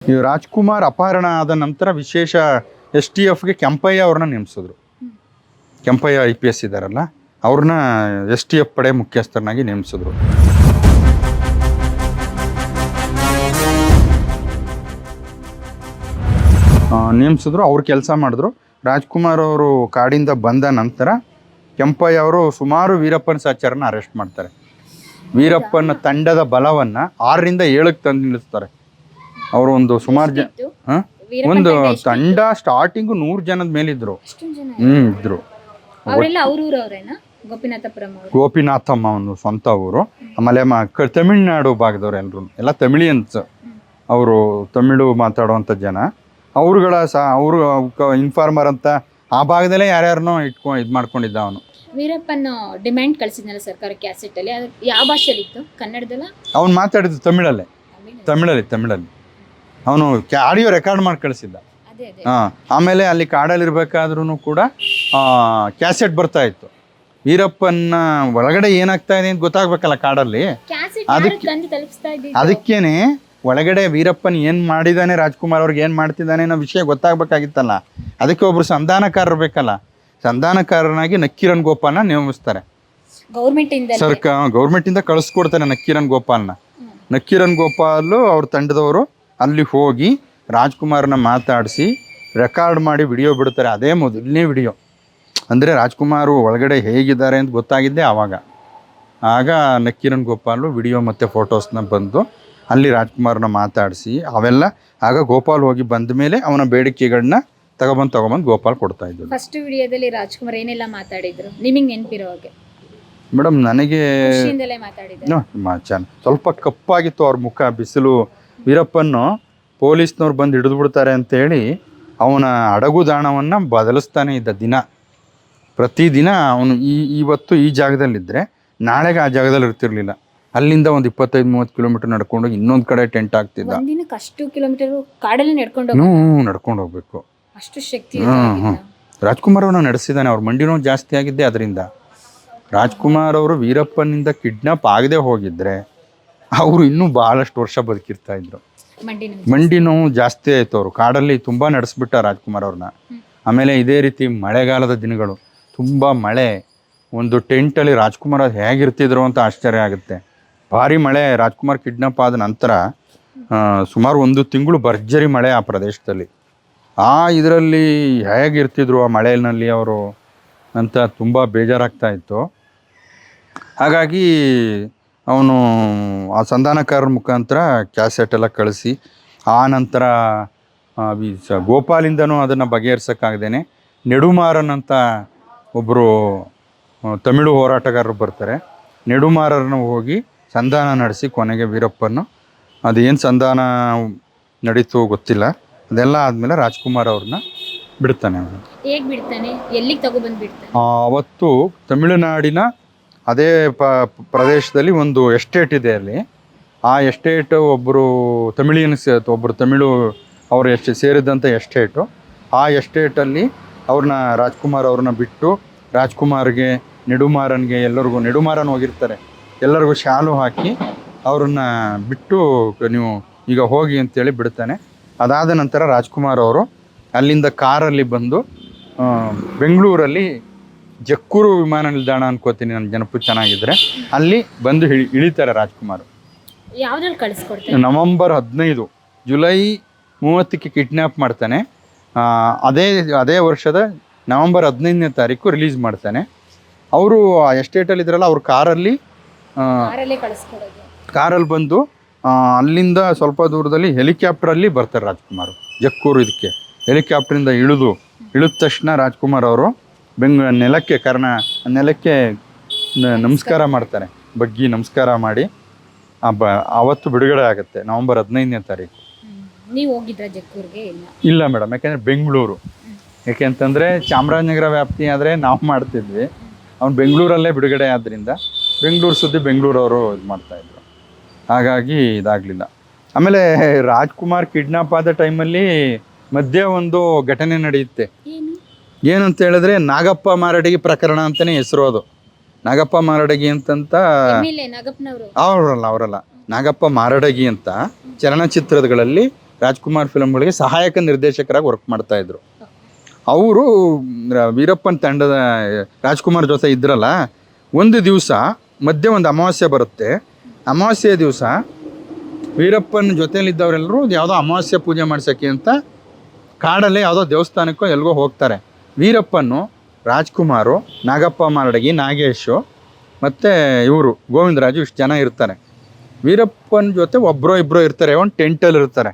ಈ ರಾಜ್ಕುಮಾರ್ ಅಪಹರಣ ಆದ ನಂತರ ವಿಶೇಷ STFಗೆ ಕೆಂಪಯ್ಯ ಅವ್ರನ್ನ ನೇಮಿಸಿದ್ರು. ಕೆಂಪಯ್ಯ IPS ಇದ್ದಾರಲ್ಲ, ಅವ್ರನ್ನ STF ಪಡೆ ಮುಖ್ಯಸ್ಥರನ್ನಾಗಿ ನೇಮಿಸಿದ್ರು. ಅವ್ರು ಕೆಲಸ ಮಾಡಿದ್ರು. ರಾಜ್ಕುಮಾರ್ ಅವರು ಕಾಡಿಂದ ಬಂದ ನಂತರ ಕೆಂಪಯ್ಯ ಅವರು ಸುಮಾರು ವೀರಪ್ಪನ ಸಾಚಾರನ ಅರೆಸ್ಟ್ ಮಾಡ್ತಾರೆ. ವೀರಪ್ಪನ ತಂಡದ ಬಲವನ್ನು 6ರಿಂದ 7ಕ್ಕೆ ತಂದು ನಿಲ್ಲಿಸ್ತಾರೆ. ಅವರು ಒಂದು ಸುಮಾರು ಒಂದು ತಂಡ ಸ್ಟಾರ್ಟಿಂಗು 100 ಜನದ ಮೇಲಿದ್ರು. ಇದ್ರು. ಗೋಪಿನಾಥಮ್ಮ ಒಂದು ಸ್ವಂತ ಊರು. ಆಮೇಲೆ ತಮಿಳ್ನಾಡು ಭಾಗದವ್ರು ಎಲ್ಲ ತಮಿಳಿಯನ್ಸ್. ಅವರು ತಮಿಳು ಮಾತಾಡುವಂಥ ಜನ. ಅವ್ರುಗಳ ಅವರು ಇನ್ಫಾರ್ಮರ್ ಅಂತ ಆ ಭಾಗದಲ್ಲೇ ಯಾರ್ಯಾರನೋ ಇದು ಮಾಡ್ಕೊಂಡಿದ್ದ ಅವನು. ವೀರಪ್ಪನ ಡಿಮ್ಯಾಂಡ್ ಕಳಿಸಿದ್ನಲ್ಲ ಸರ್ಕಾರ ಕ್ಯಾಸೆಟ್ ಅಲ್ಲಿ, ಅದು ಯಾವ ಭಾಷೆಯಲ್ಲಿ ಇತ್ತು? ಕನ್ನಡದಲ್ಲ? ಅವ್ನು ಮಾತಾಡಿದ್ದು ತಮಿಳಲ್ಲಿ. ಅವನು ಆಡಿಯೋ ರೆಕಾರ್ಡ್ ಮಾಡಿ ಕಳಿಸಿದ್ದ. ಆಮೇಲೆ ಅಲ್ಲಿ ಕಾಡಲ್ಲಿರ್ಬೇಕಾದ್ರೂ ಕೂಡ ಕ್ಯಾಸೆಟ್ ಬರ್ತಾ ಇತ್ತು. ವೀರಪ್ಪನ ಒಳಗಡೆ ಏನಾಗ್ತಾ ಇದೆ ಅಂತ ಗೊತ್ತಾಗ್ಬೇಕಲ್ಲ ಕಾಡಲ್ಲಿ. ಅದಕ್ಕೇನೆ ಒಳಗಡೆ ವೀರಪ್ಪನ್ ಏನ್ ಮಾಡಿದಾನೆ, ರಾಜ್ಕುಮಾರ್ ಅವ್ರಿಗೆ ಏನ್ ಮಾಡ್ತಿದ್ದಾನೆ ಅನ್ನೋ ವಿಷಯ ಗೊತ್ತಾಗ್ಬೇಕಾಗಿತ್ತಲ್ಲ. ಅದಕ್ಕೆ ಒಬ್ರು ಸಂಧಾನಕಾರರು ಬೇಕಲ್ಲ. ಸಂಧಾನಕಾರನಾಗಿ ನಕ್ಕೀರನ್ ಗೋಪಾಲ್ನ ನೇಮಿಸ್ತಾರೆ. ಗೌರ್ಮೆಂಟ್ ಇಂದ ಕಳಿಸ್ಕೊಡ್ತಾರೆ ನಕ್ಕೀರನ್ ಗೋಪಾಲ್ನ. ನಕ್ಕೀರನ್ ಗೋಪಾಲ್ ಅವ್ರ ತಂಡದವರು ಅಲ್ಲಿ ಹೋಗಿ ರಾಜ್ಕುಮಾರ್ನ ಮಾತಾಡಿಸಿ ರೆಕಾರ್ಡ್ ಮಾಡಿ ವಿಡಿಯೋ ಬಿಡ್ತಾರೆ. ಅದೇ ಮೊದಲನೇ ವಿಡಿಯೋ. ಅಂದರೆ ರಾಜ್ಕುಮಾರ್ ಒಳಗಡೆ ಹೇಗಿದ್ದಾರೆ ಅಂತ ಗೊತ್ತಾಗಿದ್ದೆ ಆವಾಗ. ಆಗ ನಕ್ಕೀರನ್ ಗೋಪಾಲ್ ವಿಡಿಯೋ ಮತ್ತು ಫೋಟೋಸ್ನ ಬಂದು ಅಲ್ಲಿ ರಾಜ್ಕುಮಾರ್ನ ಮಾತಾಡಿಸಿ ಅವೆಲ್ಲ. ಆಗ ಗೋಪಾಲ್ ಹೋಗಿ ಬಂದ ಮೇಲೆ ಅವನ ಬೇಡಿಕೆಗಳನ್ನ ತಗೊಬಂದು ಗೋಪಾಲ್ ಕೊಡ್ತಾ ಇದ್ರು. ಫಸ್ಟ್ ವಿಡಿಯೋದಲ್ಲಿ ರಾಜ್ಕುಮಾರ್ ಏನೆಲ್ಲ ಮಾತಾಡಿದ್ರು ನಿಮಗೆ ನೆನಪಿರೋ ಹಾಗೆ? ಮೇಡಮ್ ನನಗೆ ಸ್ವಲ್ಪ ಕಪ್ಪಾಗಿತ್ತು ಅವ್ರ ಮುಖ. ಬಿಸಿಲು. ವೀರಪ್ಪನ್ನು ಪೊಲೀಸ್ನವ್ರು ಬಂದು ಹಿಡಿದು ಬಿಡ್ತಾರೆ ಅಂತೇಳಿ ಅವನ ಅಡಗುದಾಣವನ್ನು ಬದಲಿಸ್ತಾನೆ ಇದ್ದ. ಪ್ರತಿದಿನ ಅವನು ಇವತ್ತು ಈ ಜಾಗದಲ್ಲಿದ್ದರೆ ನಾಳೆಗೆ ಆ ಜಾಗದಲ್ಲಿ ಇರ್ತಿರ್ಲಿಲ್ಲ. ಅಲ್ಲಿಂದ ಒಂದು 25-30 ಕಿಲೋಮೀಟರ್ ನಡ್ಕೊಂಡು ಇನ್ನೊಂದು ಕಡೆ ಟೆಂಟ್ ಆಗ್ತಿದ್ದ. ಅಷ್ಟು ಕಿಲೋಮೀಟರ್ ಕಾಡಲ್ಲಿ ನಡ್ಕೊಂಡು ಹೋಗ್ಬೇಕು. ಅಷ್ಟು ಶಕ್ತಿ. ರಾಜ್ಕುಮಾರ್ ಅವನು ನಡೆಸಿದ್ದಾನೆ. ಅವ್ರ ಮಂಡಿ ನೋವು ಜಾಸ್ತಿ ಆಗಿದ್ದೆ ಅದರಿಂದ. ರಾಜ್ಕುಮಾರ್ ಅವರು ವೀರಪ್ಪನಿಂದ ಕಿಡ್ನಾಪ್ ಆಗದೆ ಹೋಗಿದ್ರೆ ಅವರು ಇನ್ನೂ ಬಹಳಷ್ಟು ವರ್ಷ ಬದುಕಿರ್ತಾ ಇದ್ರು. ಮಂಡಿ ನೋವು ಜಾಸ್ತಿ ಆಯ್ತು. ಅವರು ಕಾಡಲ್ಲಿ ತುಂಬಾ ನಡೆಸ್ಬಿಟ್ಟ ರಾಜ್ಕುಮಾರ್ ಅವ್ರನ್ನ. ಆಮೇಲೆ ಇದೇ ರೀತಿ ಮಳೆಗಾಲದ ದಿನಗಳು, ತುಂಬ ಮಳೆ. ಒಂದು ಟೆಂಟಲ್ಲಿ ರಾಜ್ಕುಮಾರ್ ಅದು ಹೇಗಿರ್ತಿದ್ರು ಅಂತ ಆಶ್ಚರ್ಯ ಆಗುತ್ತೆ. ಭಾರಿ ಮಳೆ. ರಾಜ್ಕುಮಾರ್ ಕಿಡ್ನಾಪ್ ಆದ ನಂತರ ಸುಮಾರು 1 ತಿಂಗಳು ಭರ್ಜರಿ ಮಳೆ ಆ ಪ್ರದೇಶದಲ್ಲಿ. ಇದರಲ್ಲಿ ಹೇಗಿರ್ತಿದ್ರು ಆ ಮಳೆಯಲ್ಲಿ ಅವರು ಅಂತ ತುಂಬ ಬೇಜಾರಾಗ್ತಾ ಇತ್ತು. ಹಾಗಾಗಿ ಅವನು ಆ ಸಂಧಾನಕಾರರ ಮುಖಾಂತರ ಕ್ಯಾಸೆಟ್ ಎಲ್ಲ ಕಳಿಸಿ ಆ ನಂತರ ಗೋಪಾಲಿಂದನೂ ಅದನ್ನು ಬಗೆಹರಿಸೋಕ್ಕಾಗ್ದೇನೆ ನೆಡುಮಾರನ್ ಅಂತ ಒಬ್ಬರು ತಮಿಳು ಹೋರಾಟಗಾರರು ಬರ್ತಾರೆ. ನೆಡುಮಾರರನ್ನು ಹೋಗಿ ಸಂಧಾನ ನಡೆಸಿ ಕೊನೆಗೆ ವೀರಪ್ಪನ್ನು ಅದೇನು ಸಂಧಾನ ನಡೀತು ಗೊತ್ತಿಲ್ಲ. ಅದೆಲ್ಲ ಆದಮೇಲೆ ರಾಜ್ಕುಮಾರ್ ಅವ್ರನ್ನ ಬಿಡ್ತಾನೆ. ಅವನು ಹೇಗೆ ಬಿಡ್ತಾನೆ? ಎಲ್ಲಿಗೆ ತಗೊಬಂದ್ಬಿಡ್ತಾನೆ? ಅವತ್ತು ತಮಿಳುನಾಡಿನ ಅದೇ ಪ್ರದೇಶದಲ್ಲಿ ಒಂದು ಎಸ್ಟೇಟ್ ಇದೆ. ಅಲ್ಲಿ ಆ ಎಸ್ಟೇಟ್ ಒಬ್ಬರು ತಮಿಳು ಅವರು ಸೇರಿದಂಥ ಎಸ್ಟೇಟು. ಆ ಎಸ್ಟೇಟಲ್ಲಿ ಅವ್ರನ್ನ ರಾಜ್ಕುಮಾರ್ ಅವ್ರನ್ನ ಬಿಟ್ಟು ರಾಜ್ಕುಮಾರ್ಗೆ, ನೆಡುಮಾರನ್ಗೆ ಎಲ್ಲರಿಗೂ, ನೆಡುಮಾರನ್ ಹೋಗಿರ್ತಾರೆ, ಎಲ್ಲರಿಗೂ ಶಾಲು ಹಾಕಿ ಅವ್ರನ್ನ ಬಿಟ್ಟು ನೀವು ಈಗ ಹೋಗಿ ಅಂತೇಳಿ ಬಿಡ್ತಾನೆ. ಅದಾದ ನಂತರ ರಾಜ್ಕುಮಾರ್ ಅವರು ಅಲ್ಲಿಂದ ಕಾರಲ್ಲಿ ಬಂದು ಬೆಂಗಳೂರಲ್ಲಿ ಜಕ್ಕೂರು ವಿಮಾನ ನಿಲ್ದಾಣ ಅನ್ಕೋತೀನಿ, ನನ್ನ ನೆನಪು ಚೆನ್ನಾಗಿದ್ರೆ, ಅಲ್ಲಿ ಬಂದು ಇಳಿತಾರೆ ರಾಜ್ಕುಮಾರ್. ನವೆಂಬರ್ 15, ಜುಲೈ 30ಕ್ಕೆ ಕಿಡ್ನ್ಯಾಪ್ ಮಾಡ್ತಾನೆ. ಅದೇ ವರ್ಷದ ನವೆಂಬರ್ 15ನೇ ತಾರೀಕು ರಿಲೀಸ್ ಮಾಡ್ತಾನೆ. ಅವರು ಆ ಎಸ್ಟೇಟಲ್ಲಿ ಇದ್ರಲ್ಲ, ಅವ್ರ ಕಾರಲ್ಲಿ ಬಂದು ಅಲ್ಲಿಂದ ಸ್ವಲ್ಪ ದೂರದಲ್ಲಿ ಹೆಲಿಕಾಪ್ಟ್ರಲ್ಲಿ ಬರ್ತಾರೆ ರಾಜ್ಕುಮಾರ್. ಜಕ್ಕೂರು ಇದಕ್ಕೆ ಹೆಲಿಕಾಪ್ಟ್ರಿಂದ ಇಳಿದ ತಕ್ಷಣ ರಾಜ್ಕುಮಾರ್ ಅವರು ನೆಲಕ್ಕೆ ನಮಸ್ಕಾರ ಮಾಡ್ತಾರೆ. ಬಗ್ಗಿ ನಮಸ್ಕಾರ ಮಾಡಿ ಅವತ್ತು ಬಿಡುಗಡೆ ಆಗುತ್ತೆ, ನವೆಂಬರ್ 15ನೇ ತಾರೀಕು. ನೀವು ಹೋಗಿದ್ರಾ ಜಕ್ಕೂರ್ಗೆ? ಇಲ್ಲ ಮೇಡಮ್, ಯಾಕೆಂದರೆ ಬೆಂಗಳೂರು. ಯಾಕೆಂತಂದರೆ ಚಾಮರಾಜನಗರ ವ್ಯಾಪ್ತಿ ಆದರೆ ನಾವು ಮಾಡ್ತಿದ್ವಿ. ಅವ್ನು ಬೆಂಗಳೂರಲ್ಲೇ ಬಿಡುಗಡೆ ಆದ್ದರಿಂದ ಬೆಂಗಳೂರು ಸುದ್ದಿ ಬೆಂಗಳೂರವರು ಇದು ಮಾಡ್ತಾಯಿದ್ರು. ಹಾಗಾಗಿ ಇದಾಗಲಿಲ್ಲ. ಆಮೇಲೆ ರಾಜ್ಕುಮಾರ್ ಕಿಡ್ನಾಪ್ ಆದ ಟೈಮಲ್ಲಿ ಮಧ್ಯೆ ಒಂದು ಘಟನೆ ನಡೆಯುತ್ತೆ. ಏನಂತ ಹೇಳಿದ್ರೆ ನಾಗಪ್ಪ ಮಾರಡಗಿ ಪ್ರಕರಣ ಅಂತಲೇ ಹೆಸರು. ಅದು ನಾಗಪ್ಪ ಮಾರಡಗಿ ಅಂತಂತ ಅವರಲ್ಲ ನಾಗಪ್ಪ ಮಾರಡಗಿ ಅಂತ ಚಲನಚಿತ್ರಗಳಲ್ಲಿ ರಾಜ್ಕುಮಾರ್ ಫಿಲಮ್ಗಳಿಗೆ ಸಹಾಯಕ ನಿರ್ದೇಶಕರಾಗಿ ವರ್ಕ್ ಮಾಡ್ತಾಯಿದ್ರು. ಅವರು ವೀರಪ್ಪನ್ ತಂಡದ ರಾಜ್ಕುಮಾರ್ ಜೊತೆ ಇದ್ರಲ್ಲ, ಒಂದು ದಿವಸ ಮಧ್ಯೆ ಒಂದು ಅಮಾವಾಸ್ಯೆ ಬರುತ್ತೆ. ಅಮಾವಾಸ್ಯೆ ದಿವಸ ವೀರಪ್ಪನ ಜೊತೆಯಲ್ಲಿದ್ದವರೆಲ್ಲರೂ ಯಾವುದೋ ಅಮಾವಾಸ್ಯೆ ಪೂಜೆ ಮಾಡ್ಸೋಕ್ಕೆ ಅಂತ ಕಾಡಲ್ಲೇ ಯಾವುದೋ ದೇವಸ್ಥಾನಕ್ಕೋ ಎಲ್ಗೋ ಹೋಗ್ತಾರೆ. ವೀರಪ್ಪನ್ನು ರಾಜ್ಕುಮಾರು, ನಾಗಪ್ಪ ಮಾರಡಗಿ, ನಾಗೇಶು ಮತ್ತು ಇವರು ಗೋವಿಂದರಾಜು ಇಷ್ಟು ಜನ ಇರ್ತಾರೆ. ವೀರಪ್ಪನ ಜೊತೆ ಒಬ್ಬರೋ ಇಬ್ಬರೋ ಇರ್ತಾರೆ, ಒಂದು ಟೆಂಟಲ್ಲಿ ಇರ್ತಾರೆ.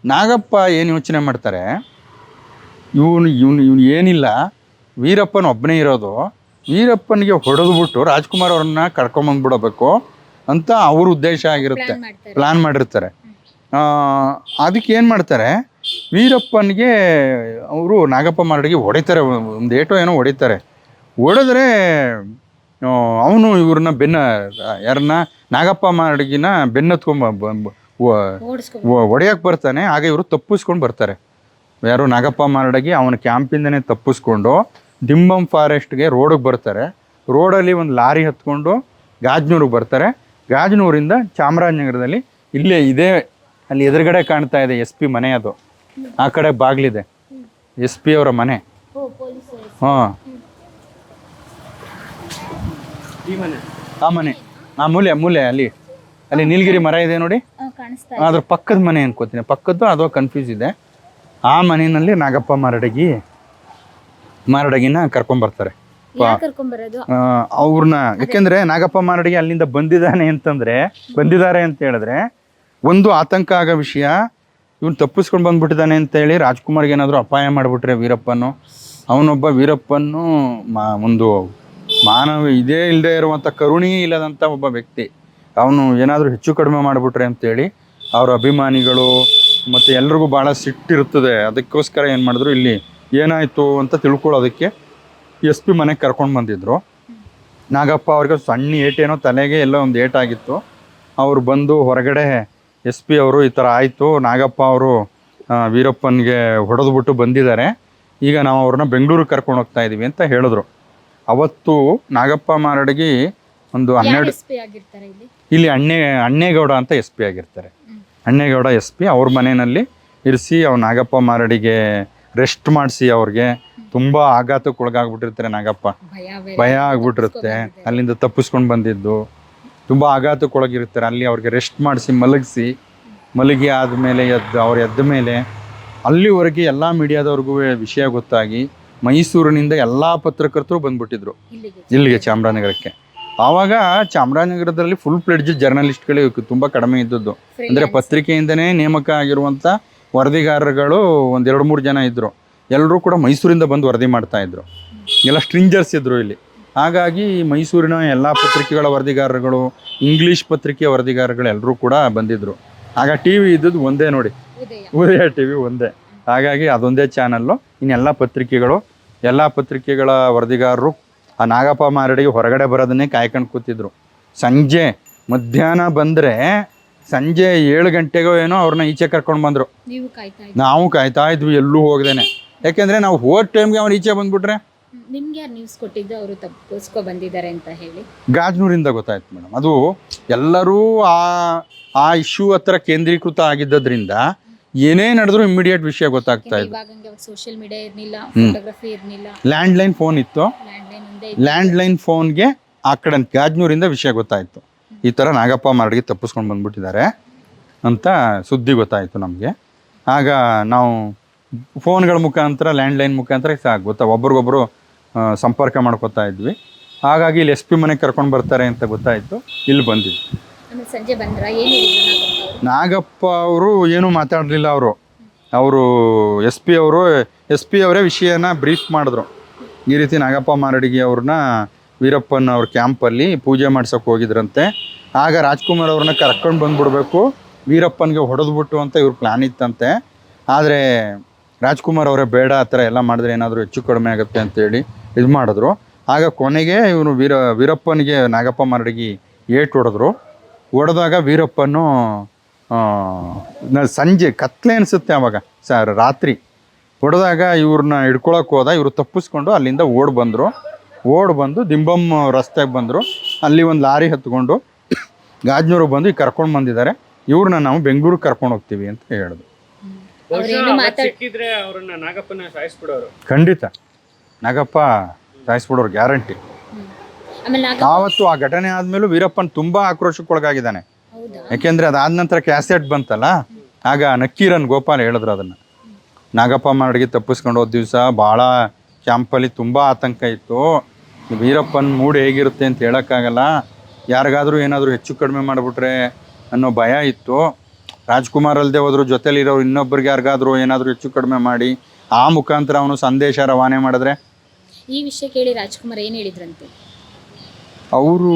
ನಾಗಪ್ಪ ಏನು ಯೋಚನೆ ಮಾಡ್ತಾರೆ, ಇವನು ಏನಿಲ್ಲ, ವೀರಪ್ಪನ ಒಬ್ಬನೇ ಇರೋದು, ವೀರಪ್ಪನಿಗೆ ಹೊಡೆದ್ಬಿಟ್ಟು ರಾಜ್ಕುಮಾರ್ ಅವ್ರನ್ನ ಕರ್ಕೊಂಬಂದ್ಬಿಡಬೇಕು ಅಂತ ಅವ್ರ ಉದ್ದೇಶ ಆಗಿರುತ್ತೆ, ಪ್ಲ್ಯಾನ್ ಮಾಡಿರ್ತಾರೆ. ಅದಕ್ಕೆ ಏನು ಮಾಡ್ತಾರೆ, ವೀರಪ್ಪನಿಗೆ ಅವರು ನಾಗಪ್ಪ ಮಾರಡಿಗೆ ಹೊಡಿತಾರೆ, ಒಂದು ಏಟೋ ಏನೋ ಹೊಡಿತಾರೆ. ಹೊಡೆದ್ರೆ ಅವನು ಇವ್ರನ್ನ ಯಾರನ್ನ ನಾಗಪ್ಪ ಮಾರಡಿಗಿನ ಹೊಡೆಯಕ್ಕೆ ಬರ್ತಾನೆ. ಆಗ ಇವರು ತಪ್ಪಿಸ್ಕೊಂಡು ಬರ್ತಾರೆ. ಯಾರು ನಾಗಪ್ಪ ಮಾರಡಗಿ ಅವನ ಕ್ಯಾಂಪಿಂದನೇ ತಪ್ಪಿಸ್ಕೊಂಡು ದಿಂಬಂ ಫಾರೆಸ್ಟ್ಗೆ ರೋಡಿಗೆ ಬರ್ತಾರೆ. ರೋಡಲ್ಲಿ ಒಂದು ಲಾರಿ ಹತ್ಕೊಂಡು ಗಾಜನೂರಿಗೆ ಬರ್ತಾರೆ. ಗಾಜನೂರಿಂದ ಚಾಮರಾಜನಗರದಲ್ಲಿ ಇಲ್ಲೇ ಇದೆ, ಅಲ್ಲಿ ಎದುರುಗಡೆ ಕಾಣ್ತಾ ಇದೆ SP ಮನೆ, ಅದು ಆ ಕಡೆ ಬಾಗಿಲಿದೆ SP ಅವರ ಮನೆ. ಹಾಂ, ಆ ಮನೆ, ಆ ಮೂಲೆ ಅಲ್ಲಿ ನೀಲಗಿರಿ ಮರ ಇದೆ ನೋಡಿ, ಅದ್ರ ಪಕ್ಕದ ಮನೆ ಅನ್ಕೋತೀನಿ, ಪಕ್ಕದ್ದು ಅದೋ ಕನ್ಫ್ಯೂಸ್ ಇದೆ. ಆ ಮನೆಯಲ್ಲಿ ನಾಗಪ್ಪ ಮಾರಡಗಿನ ಕರ್ಕೊಂಬರ್ತಾರೆ ಅವ್ರನ್ನ. ಯಾಕೆಂದ್ರೆ ನಾಗಪ್ಪ ಮಾರಡಗಿ ಅಲ್ಲಿಂದ ಬಂದಿದ್ದಾರೆ ಅಂತ ಹೇಳಿದ್ರೆ ಒಂದು ಆತಂಕ ಆಗೋ ವಿಷಯ, ಇವನು ತಪ್ಪಿಸ್ಕೊಂಡು ಬಂದ್ಬಿಟ್ಟಿದ್ದಾನೆ ಅಂತೇಳಿ ರಾಜ್ಕುಮಾರ್ಗೆ ಏನಾದರೂ ಅಪಾಯ ಮಾಡಿಬಿಟ್ರೆ ವೀರಪ್ಪನ್ನು ಒಂದು ಮಾನವ ಇಲ್ಲದೆ ಇರುವಂಥ ಕರುಣೆ ಇಲ್ಲದಂಥ ಒಬ್ಬ ವ್ಯಕ್ತಿ, ಅವನು ಏನಾದರೂ ಹೆಚ್ಚು ಕಡಿಮೆ ಮಾಡಿಬಿಟ್ರೆ ಅಂತೇಳಿ ಅವ್ರ ಅಭಿಮಾನಿಗಳು ಮತ್ತು ಎಲ್ರಿಗೂ ಭಾಳ ಸಿಟ್ಟಿರ್ತದೆ. ಅದಕ್ಕೋಸ್ಕರ ಏನು ಮಾಡಿದ್ರು, ಇಲ್ಲಿ ಏನಾಯಿತು ಅಂತ ತಿಳ್ಕೊಳ್ಳೋದಕ್ಕೆ SP ಮನೆಗೆ ಕರ್ಕೊಂಡು ಬಂದಿದ್ರು. ನಾಗಪ್ಪ ಅವ್ರಿಗೆ ಸಣ್ಣ ಏಟೇನೋ ತಲೆಗೆ ಎಲ್ಲೋ ಒಂದು ಏಟಾಗಿತ್ತು. ಅವರು ಬಂದು ಹೊರಗಡೆ SP ಅವರು ಈ ಥರ ಆಯಿತು, ನಾಗಪ್ಪ ಅವರು ವೀರಪ್ಪನಿಗೆ ಹೊಡೆದ್ಬಿಟ್ಟು ಬಂದಿದ್ದಾರೆ, ಈಗ ನಾವು ಅವ್ರನ್ನ ಬೆಂಗಳೂರಿಗೆ ಕರ್ಕೊಂಡು ಹೋಗ್ತಾ ಇದ್ದೀವಿ ಅಂತ ಹೇಳಿದ್ರು. ಅವತ್ತು ನಾಗಪ್ಪ ಮಾರಡಗಿ ಒಂದು 12 ಇಲ್ಲಿ ಅಣ್ಣೇಗೌಡ ಅಂತ SP ಆಗಿರ್ತಾರೆ. ಅಣ್ಣೇಗೌಡ SP ಅವ್ರ ಮನೆಯಲ್ಲಿ ಇರಿಸಿ ಅವ್ರು ನಾಗಪ್ಪ ಮಾರಡಿಗೆ ರೆಸ್ಟ್ ಮಾಡಿಸಿ, ಅವ್ರಿಗೆ ತುಂಬ ಆಘಾತಕ್ಕೆ ಒಳಗಾಗ್ಬಿಟ್ಟಿರ್ತಾರೆ. ನಾಗಪ್ಪ ಭಯ ಆಗ್ಬಿಟ್ಟಿರುತ್ತೆ, ಅಲ್ಲಿಂದ ತಪ್ಪಿಸ್ಕೊಂಡು ಬಂದಿದ್ದು ತುಂಬ ಆಘಾತಕ್ಕೊಳಗಿರ್ತಾರೆ. ಅಲ್ಲಿ ಅವ್ರಿಗೆ ರೆಸ್ಟ್ ಮಾಡಿಸಿ ಮಲಗಿ ಆದಮೇಲೆ ಎದ್ದ ಮೇಲೆ ಅಲ್ಲಿವರೆಗೆ ಎಲ್ಲ ಮೀಡಿಯಾದವ್ರಿಗೂ ವಿಷಯ ಗೊತ್ತಾಗಿ ಮೈಸೂರಿನಿಂದ ಎಲ್ಲ ಪತ್ರಕರ್ತರು ಬಂದ್ಬಿಟ್ಟಿದ್ರು ಇಲ್ಲಿಗೆ ಚಾಮರಾಜನಗರಕ್ಕೆ. ಆವಾಗ ಚಾಮರಾಜನಗರದಲ್ಲಿ ಫುಲ್ ಫ್ಲೆಡ್ಜ್ ಜರ್ನಲಿಸ್ಟ್ಗಳು ತುಂಬ ಕಡಿಮೆ ಇದ್ದದ್ದು. ಅಂದರೆ ಪತ್ರಿಕೆಯಿಂದನೇ ನೇಮಕ ಆಗಿರುವಂಥ ವರದಿಗಾರರುಗಳು ಒಂದು 2-3 ಜನ ಇದ್ದರು. ಎಲ್ಲರೂ ಕೂಡ ಮೈಸೂರಿಂದ ಬಂದು ವರದಿ ಮಾಡ್ತಾಯಿದ್ರು, ಎಲ್ಲ ಸ್ಟ್ರಿಂಜರ್ಸ್ ಇದ್ದರು ಇಲ್ಲಿ. ಹಾಗಾಗಿ ಮೈಸೂರಿನ ಎಲ್ಲ ಪತ್ರಿಕೆಗಳ ವರದಿಗಾರರುಗಳು, ಇಂಗ್ಲೀಷ್ ಪತ್ರಿಕೆಯ ವರದಿಗಾರಗಳು ಎಲ್ಲರೂ ಕೂಡ ಬಂದಿದ್ದರು. ಆಗ TV ಇದ್ದದ್ದು ಒಂದೇ ನೋಡಿ, ಉದಯ TV ಒಂದೇ. ಹಾಗಾಗಿ ಅದೊಂದೇ ಚಾನಲ್ಲು. ಇನ್ನೆಲ್ಲ ಪತ್ರಿಕೆಗಳ ವರದಿಗಾರರು ಆ ನಾಗಪ್ಪ ಮಾರಡಿಗೆ ಹೊರಗಡೆ ಬರೋದನ್ನೇ ಕಾಯ್ಕೊಂಡು ಕೂತಿದ್ರು. ಮಧ್ಯಾಹ್ನ ಬಂದರೆ ಸಂಜೆ 7 ಗಂಟೆಗೋ ಏನೋ ಅವ್ರನ್ನ ಈಚೆ ಕರ್ಕೊಂಡು ಬಂದರು. ನಾವು ಕಾಯ್ತಾ ಇದ್ವಿ ಎಲ್ಲೂ ಹೋಗ್ದೇನೆ. ಯಾಕೆಂದರೆ ನಾವು ಹೋದ ಟೈಮ್ಗೆ ಅವ್ರು ಈಚೆ ಬಂದ್ಬಿಟ್ರೆ. ನಿಮ್ಗೆ ಯಾರು ನ್ಯೂಸ್ ಕೊಟ್ಟಿದ್ದು ಅವರು ತಪ್ಪಿಸ್ಕೊ ಬಂದಿದ್ದಾರೆ ಅಂತ ಹೇಳಿ? ಗಾಜನೂರಿಂದ ಗೊತ್ತಾಯ್ತು ಮೇಡಮ್. ಅದು ಎಲ್ಲರೂ ಆ ಇಶ್ಯೂ ಹತ್ರ ಕೇಂದ್ರೀಕೃತ ಆಗಿದ್ದರಿಂದ ಏನೇ ನಡೆದ್ರು ಇಮಿಡಿಯೇಟ್ ವಿಷಯ ಗೊತ್ತಾಗ್ತಾ ಇತ್ತು. ಸೋಷಿಯಲ್ ಮೀಡಿಯಾ ಇರಲಿಲ್ಲ, ಫೋಟೋಗ್ರಫಿ ಇರಲಿಲ್ಲ, ಲ್ಯಾಂಡ್ಲೈನ್ ಫೋನ್ ಇತ್ತು. ಲ್ಯಾಂಡ್ಲೈನ್ ಫೋನ್ಗೆ ಆ ಕಡೆ ಗಾಜನೂರಿಂದ ವಿಷಯ ಗೊತ್ತಾಯಿತು, ಈ ಥರ ನಾಗಪ್ಪ ಮಾರಡಿಗೆ ತಪ್ಪಿಸ್ಕೊಂಡು ಬಂದ್ಬಿಟ್ಟಿದ್ದಾರೆ ಅಂತ ಸುದ್ದಿ ಗೊತ್ತಾಯಿತು ನಮಗೆ. ಆಗ ನಾವು ಫೋನ್ಗಳ ಮುಖಾಂತರ, ಲ್ಯಾಂಡ್ಲೈನ್ ಮುಖಾಂತರ ಒಬ್ರಿಗೊಬ್ಬರು ಸಂಪರ್ಕ ಮಾಡ್ಕೊತಾ ಇದ್ವಿ. ಹಾಗಾಗಿ ಇಲ್ಲಿ SP ಮನೆಗೆ ಕರ್ಕೊಂಡು ಬರ್ತಾರೆ ಅಂತ ಗೊತ್ತಾಯಿತು, ಇಲ್ಲಿ ಬಂದಿದ್ವಿ. ಸಂಜೆ ಬಂದ್ರ ನಾಗಪ್ಪ ಅವರು ಏನೂ ಮಾತಾಡಲಿಲ್ಲ. ಅವರು SP ಅವರೇ ವಿಷಯನ ಬ್ರೀಫ್ ಮಾಡಿದ್ರು. ಈ ರೀತಿ ನಾಗಪ್ಪ ಮಾರಡಿಗೆ ಅವ್ರನ್ನ ವೀರಪ್ಪನ ಅವ್ರ ಕ್ಯಾಂಪಲ್ಲಿ ಪೂಜೆ ಮಾಡ್ಸೋಕೆ ಹೋಗಿದ್ರಂತೆ. ಆಗ ರಾಜ್ಕುಮಾರ್ ಅವ್ರನ್ನ ಕರ್ಕೊಂಡು ಬಂದ್ಬಿಡ್ಬೇಕು, ವೀರಪ್ಪನಿಗೆ ಹೊಡೆದ್ಬಿಟ್ಟು ಅಂತ ಇವ್ರ ಪ್ಲ್ಯಾನ್ ಇತ್ತಂತೆ. ಆದರೆ ರಾಜ್ಕುಮಾರ್ ಅವರೇ ಬೇಡ, ಆ ಥರ ಎಲ್ಲ ಮಾಡಿದ್ರೆ ಏನಾದರೂ ಹೆಚ್ಚು ಕಡಿಮೆ ಆಗುತ್ತೆ ಅಂತೇಳಿ ಇದು ಮಾಡಿದ್ರು. ಆಗ ಕೊನೆಗೆ ಇವನು ವೀರಪ್ಪನಿಗೆ ನಾಗಪ್ಪ ಮಾರಡಿಗೆ ಹೊಡೆದಾಗ ವೀರಪ್ಪನು ಸಂಜೆ ಕತ್ಲೆ ಅನಿಸುತ್ತೆ ಆವಾಗ, ರಾತ್ರಿ ಹೊಡೆದಾಗ ಇವ್ರನ್ನ ಹಿಡ್ಕೊಳಕ್ಕೆ ಹೋದ. ಇವರು ತಪ್ಪಿಸ್ಕೊಂಡು ಅಲ್ಲಿಂದ ಓಡ್ ಬಂದು ದಿಂಬಂ ರಸ್ತೆಗೆ ಬಂದರು. ಅಲ್ಲಿ ಒಂದು ಲಾರಿ ಹತ್ಕೊಂಡು ಗಾಜನೂರಿಗೆ ಬಂದು ಈಗ ಕರ್ಕೊಂಡು ಬಂದಿದ್ದಾರೆ. ಇವ್ರನ್ನ ನಾವು ಬೆಂಗಳೂರಿಗೆ ಕರ್ಕೊಂಡು ಹೋಗ್ತೀವಿ ಅಂತ ಹೇಳಿದ್ರು. ಅವ್ರೇನು ಸಿಕ್ಕಿದ್ರೆ ಅವ್ರನ್ನ ನಾಗಪ್ಪನ ಸಾಯಿಸ್ಬಿಡೋರು. ಖಂಡಿತ ನಾಗಪ್ಪ ಸಾಯಿಸ್ಬಿಡೋರು ಗ್ಯಾರಂಟಿ. ಆಮೇಲೆ ಆವತ್ತು ಆ ಘಟನೆ ಆದ್ಮೇಲೂ ವೀರಪ್ಪನ್ ತುಂಬಾ ಆಕ್ರೋಶಕ್ಕೊಳಗಾಗಿದ್ದಾನೆ. ಹೌದಾ? ಯಾಕೆಂದ್ರೆ ಅದಾದ ನಂತರ ಕ್ಯಾಸೆಟ್ ಬಂತಲ್ಲ, ಆಗ ನಕ್ಕೀರನ್ ಗೋಪಾಲ್ ಹೇಳಿದ್ರು ಅದನ್ನ. ನಾಗಪ್ಪ ಮಾಡಗಿ ತಪ್ಪಿಸ್ಕೊಂಡು ಹೋದ ದಿವಸ ಭಾಳ ಕ್ಯಾಂಪಲ್ಲಿ ತುಂಬ ಆತಂಕ ಇತ್ತು. ವೀರಪ್ಪನ ಮೂಡ್ ಹೇಗಿರುತ್ತೆ ಅಂತ ಹೇಳೋಕ್ಕಾಗಲ್ಲ, ಯಾರಿಗಾದ್ರೂ ಏನಾದರೂ ಹೆಚ್ಚು ಕಡಿಮೆ ಮಾಡಿಬಿಟ್ರೆ ಅನ್ನೋ ಭಯ ಇತ್ತು. ರಾಜ್ಕುಮಾರ್ ಅಲ್ಲದೆ ಹೋದ್ರು ಜೊತೆಲಿರೋರು ಇನ್ನೊಬ್ಬರಿಗೆ ಯಾರಿಗಾದ್ರೂ ಏನಾದರೂ ಹೆಚ್ಚು ಕಡಿಮೆ ಮಾಡಿ ಆ ಮುಖಾಂತರ ಅವನು ಸಂದೇಶ ರವಾನೆ ಮಾಡಿದ್ರೆ. ಈ ವಿಷಯ ಕೇಳಿ ರಾಜ್ಕುಮಾರ್ ಏನು ಹೇಳಿದ್ರಂತೆ? ಅವರು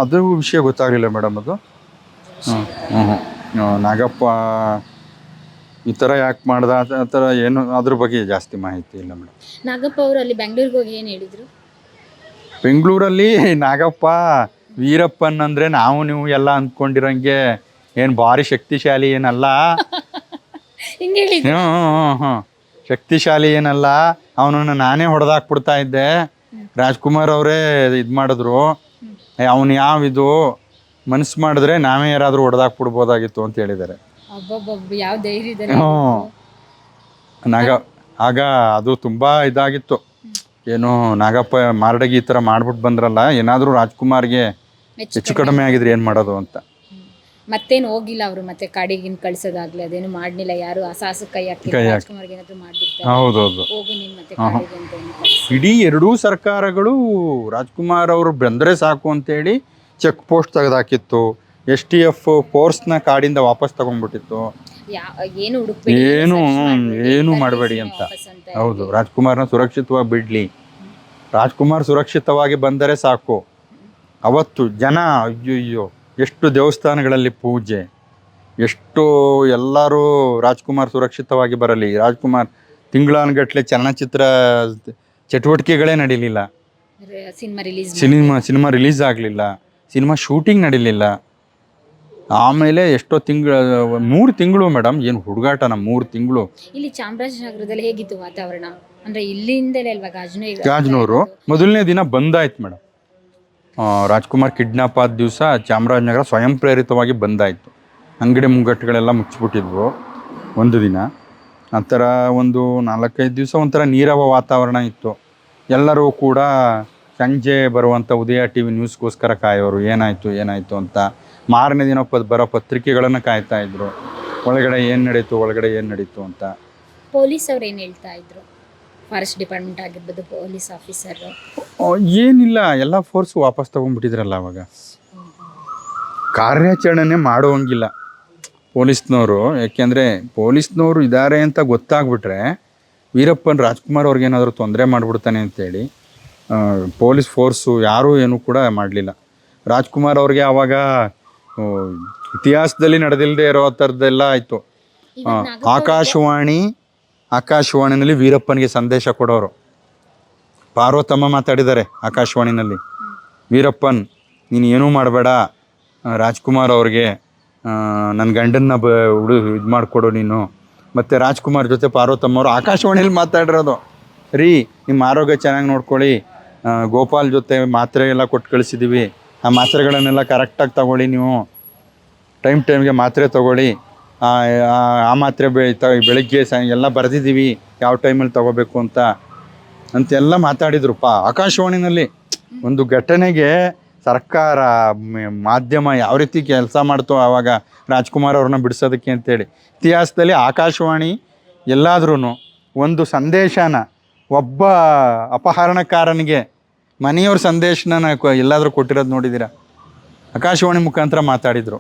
ಅದು ವಿಷಯ ಗೊತ್ತಾಗಲಿಲ್ಲ ಮೇಡಮ್. ಅದು ನಾಗಪ್ಪ ಈ ಥರ ಯಾಕೆ ಮಾಡ್ದ ಆ ಥರ ಏನು ಅದ್ರ ಬಗ್ಗೆ ಜಾಸ್ತಿ ಮಾಹಿತಿ ಇಲ್ಲ ಮೇಡಮ್. ನಾಗಪ್ಪ ಅವರು ಅಲ್ಲಿ ಬೆಂಗಳೂರಿಗೆ ಹೋಗಿ ಏನು ಹೇಳಿದ್ರು? ಬೆಂಗಳೂರಲ್ಲಿ ನಾಗಪ್ಪ ವೀರಪ್ಪನ್ ಅಂದರೆ ನಾವು ನೀವು ಎಲ್ಲ ಅಂದ್ಕೊಂಡಿರೋಂಗೆ ಏನು ಭಾರಿ ಶಕ್ತಿಶಾಲಿ ಏನಲ್ಲ. ಹಿಂಗೆ ಹೇಳಿದ್ರು? ಹ್ಞೂ ಶಕ್ತಿಶಾಲಿ ಏನಲ್ಲ, ಅವನನ್ನು ನಾನೇ ಹೊಡೆದಾಕ್ಬಿಡ್ತಾ ಇದ್ದೆ. ರಾಜ್ಕುಮಾರ್ ಅವರೇ ಇದು ಮಾಡಿದ್ರು, ಅವನು ಯಾವಿದು ಮನಸ್ಸು ಮಾಡಿದ್ರೆ ನಾವೇ ಯಾರಾದರೂ ಹೊಡೆದಾಕ್ಬಿಡ್ಬೋದಾಗಿತ್ತು ಅಂತ ಹೇಳಿದ್ದಾರೆ. ಒಬ್ಬೊಬ್ಬ ಯಾವ ಧೈರ್ಯದಲ್ಲಿ. ಆಗ ಅದು ತುಂಬ ಇದಾಗಿತ್ತು. ಏನು ನಾಗಪ್ಪ ಮಾರಡಗಿ ಈ ಥರ ಮಾಡ್ಬಿಟ್ಟು ಬಂದ್ರಲ್ಲ, ಏನಾದರೂ ರಾಜ್ಕುಮಾರ್ಗೆ ಹೆಚ್ಚು ಕಡಿಮೆ ಆಗಿದ್ರೆ ಏನು ಮಾಡೋದು ಅಂತ. ಮತ್ತೇನು ಹೋಗಿಲ್ಲ ಅವರು, ಮತ್ತೆ ಕಾಡಿಗಿನ್ ಕಳ್ಸೋದಾಗ್ಲಿ ಅದೇನು ಮಾಡ್ಲಿಲ್ಲ. ಯಾರು ಅಸಾಹಸ ಕೈ ಹಾಕಿಲ್ಲ, ರಾಜ್ಕುಮಾರ್ಗೆ ಏನಾದ್ರು ಮಾಡ್ಬಿಡ್ತಾರೆ. ಹೌದೌದು. ಹೋಗು ನೀನ್ ಮತ್ತೆ ಕಾಡಿಗೆ ಅಂತ ಏನು ಕಳ್ಸಿ. ಇಡೀ ಎರಡೂ ಸರ್ಕಾರಗಳು ರಾಜ್ಕುಮಾರ್ ಅವರು ಬಂದರೆ ಸಾಕು ಅಂತೇಳಿ ಚೆಕ್ ಪೋಸ್ಟ್ ತೆಗೆದಾಕಿತ್ತು. STF ಫೋರ್ಸ್ನ ಕಾಡಿಂದ ವಾಪಸ್ ತಗೊಂಡ್ಬಿಟ್ಟಿತ್ತು. ಏನು ಹುಡುಕ್ಬೇಡಿ, ಏನು ಮಾಡಬೇಡಿ ಅಂತ. ಹೌದು, ರಾಜ್ಕುಮಾರ್ನ ಸುರಕ್ಷಿತವಾಗಿ ಬಿಡ್ಲಿ, ರಾಜ್ಕುಮಾರ್ ಸುರಕ್ಷಿತವಾಗಿ ಬಂದರೆ ಸಾಕು. ಅವತ್ತು ಜನ ಅಯ್ಯೋ ಎಷ್ಟು ದೇವಸ್ಥಾನಗಳಲ್ಲಿ ಪೂಜೆ, ಎಷ್ಟು ಎಲ್ಲರೂ ರಾಜ್ಕುಮಾರ್ ಸುರಕ್ಷಿತವಾಗಿ ಬರಲಿ. ರಾಜ್ಕುಮಾರ್ ತಿಂಗಳಾನುಗಟ್ಟಲೆ ಚಲನಚಿತ್ರ ಚಟುವಟಿಕೆಗಳೇ ನಡೀಲಿಲ್ಲ, ಸಿನಿಮಾ ರಿಲೀಸ್ ಆಗಲಿಲ್ಲ, ಸಿನಿಮಾ ಶೂಟಿಂಗ್ ನಡೀಲಿಲ್ಲ. ಆಮೇಲೆ ಎಷ್ಟೋ 3 ತಿಂಗಳು ಮೇಡಮ್, ಏನು ಹುಡುಗಾಟನ 3 ತಿಂಗಳು. ಇಲ್ಲಿ ಚಾಮರಾಜನಗರದಲ್ಲಿ ಹೇಗಿತ್ತು ವಾತಾವರಣ? ಅಂದ್ರೆ ಇಲ್ಲಿಂದಲೇ ಅಲ್ವಾ ಗಾಜನೂರು ಮೊದಲನೇ ದಿನ ಬಂದಾಯ್ತು ಮೇಡಮ್. ರಾಜ್ಕುಮಾರ್ ಕಿಡ್ನಾಪ್ ಆದ ದಿವಸ ಚಾಮರಾಜನಗರ ಸ್ವಯಂ ಪ್ರೇರಿತವಾಗಿ ಬಂದಾಯಿತು. ಅಂಗಡಿ ಮುಂಗಟ್ಟುಗಳೆಲ್ಲ ಮುಚ್ಚಿಬಿಟ್ಟಿದ್ವು ಒಂದು ದಿನ. ನಂತರ ಒಂದು 4-5 ದಿವಸ ಒಂಥರ ನೀರವ ವಾತಾವರಣ ಇತ್ತು. ಎಲ್ಲರೂ ಕೂಡ ಸಂಜೆ ಬರುವಂಥ ಉದಯ TV ನ್ಯೂಸ್ಗೋಸ್ಕರ ಕಾಯೋರು, ಏನಾಯಿತು ಅಂತ. ಮಾರನೇ ದಿನ ಬರೋ ಪತ್ರಿಕೆಗಳನ್ನು ಕಾಯ್ತಾ ಇದ್ರು, ಒಳಗಡೆ ಏನು ನಡೀತು ಅಂತ. ಪೊಲೀಸ್ ಅವ್ರು ಏನು ಹೇಳ್ತಾ ಇದ್ರು? ಫಾರೆಸ್ಟ್ ಡಿಪಾರ್ಟ್ಮೆಂಟ್ ಆಗಿರ್ಬೋದು, ಪೊಲೀಸ್ ಆಫೀಸರ್ ಏನಿಲ್ಲ, ಎಲ್ಲ ಫೋರ್ಸ್ ವಾಪಸ್ ತಗೊಂಡ್ಬಿಟ್ಟಿದ್ರಲ್ಲ ಅವಾಗ. ಕಾರ್ಯಾಚರಣೆ ಮಾಡುವಂಗಿಲ್ಲ ಪೊಲೀಸ್ನವರು. ಯಾಕೆಂದರೆ ಪೊಲೀಸ್ನವರು ಇದ್ದಾರೆ ಅಂತ ಗೊತ್ತಾಗ್ಬಿಟ್ರೆ ವೀರಪ್ಪನ್ ರಾಜ್ಕುಮಾರ್ ಅವ್ರಿಗೇನಾದರೂ ತೊಂದರೆ ಮಾಡಿಬಿಡ್ತಾನೆ ಅಂತೇಳಿ ಪೊಲೀಸ್ ಫೋರ್ಸು ಯಾರೂ ಏನೂ ಕೂಡ ಮಾಡಲಿಲ್ಲ. ರಾಜ್ಕುಮಾರ್ ಅವ್ರಿಗೆ ಆವಾಗ ಇತಿಹಾಸದಲ್ಲಿ ನಡೆದಿಲ್ಲದೆ ಇರೋ ಥರದ್ದೆಲ್ಲ ಆಯಿತು. ಆಕಾಶವಾಣಿನಲ್ಲಿ ವೀರಪ್ಪನಿಗೆ ಸಂದೇಶ ಕೊಡೋರು. ಪಾರ್ವತಮ್ಮ ಮಾತಾಡಿದ್ದಾರೆ ಆಕಾಶವಾಣಿನಲ್ಲಿ, ವೀರಪ್ಪನ್ ನೀನು ಏನೂ ಮಾಡಬೇಡ, ರಾಜ್ಕುಮಾರ್ ಅವ್ರಿಗೆ ನನ್ನ ಗಂಡನ್ನ ಇದು ಮಾಡಿಕೊಡು ನೀನು. ಮತ್ತು ರಾಜ್ಕುಮಾರ್ ಜೊತೆ ಪಾರ್ವತಮ್ಮವರು ಆಕಾಶವಾಣಿಯಲ್ಲಿ ಮಾತಾಡಿರೋದು, ರೀ ನಿಮ್ಮ ಆರೋಗ್ಯ ಚೆನ್ನಾಗಿ ನೋಡ್ಕೊಳ್ಳಿ, ಗೋಪಾಲ್ ಜೊತೆ ಮಾತ್ರೆ ಎಲ್ಲ ಕೊಟ್ಟು ಕಳಿಸಿದ್ದೀವಿ, ಆ ಮಾತ್ರೆಗಳನ್ನೆಲ್ಲ ಕರೆಕ್ಟಾಗಿ ತಗೊಳ್ಳಿ, ನೀವು ಟೈಮ್ಗೆ ಮಾತ್ರೆ ತಗೊಳ್ಳಿ, ಆ ಮಾತ್ರೆ ಬೆಳಗ್ಗೆ ಎಲ್ಲ ಬರೆದಿದ್ದೀವಿ ಯಾವ ಟೈಮಲ್ಲಿ ತಗೋಬೇಕು ಅಂತೆಲ್ಲ ಮಾತಾಡಿದ್ರು ಆಕಾಶವಾಣಿನಲ್ಲಿ. ಒಂದು ಘಟನೆಗೆ ಸರ್ಕಾರ ಮಾಧ್ಯಮ ಯಾವ ರೀತಿ ಕೆಲಸ ಮಾಡ್ತೋ ಆವಾಗ ರಾಜ್ಕುಮಾರ್ ಅವ್ರನ್ನ ಬಿಡಿಸೋದಕ್ಕೆ ಅಂತೇಳಿ. ಇತಿಹಾಸದಲ್ಲಿ ಆಕಾಶವಾಣಿ ಎಲ್ಲಾದ್ರೂ ಒಂದು ಸಂದೇಶನ ಒಬ್ಬ ಅಪಹರಣಕಾರನಿಗೆ ಮನೆಯವ್ರ ಸಂದೇಶನ ಎಲ್ಲಾದರೂ ಕೊಟ್ಟಿರೋದು ನೋಡಿದ್ದೀರಾ? ಆಕಾಶವಾಣಿ ಮುಖಾಂತರ ಮಾತಾಡಿದರು.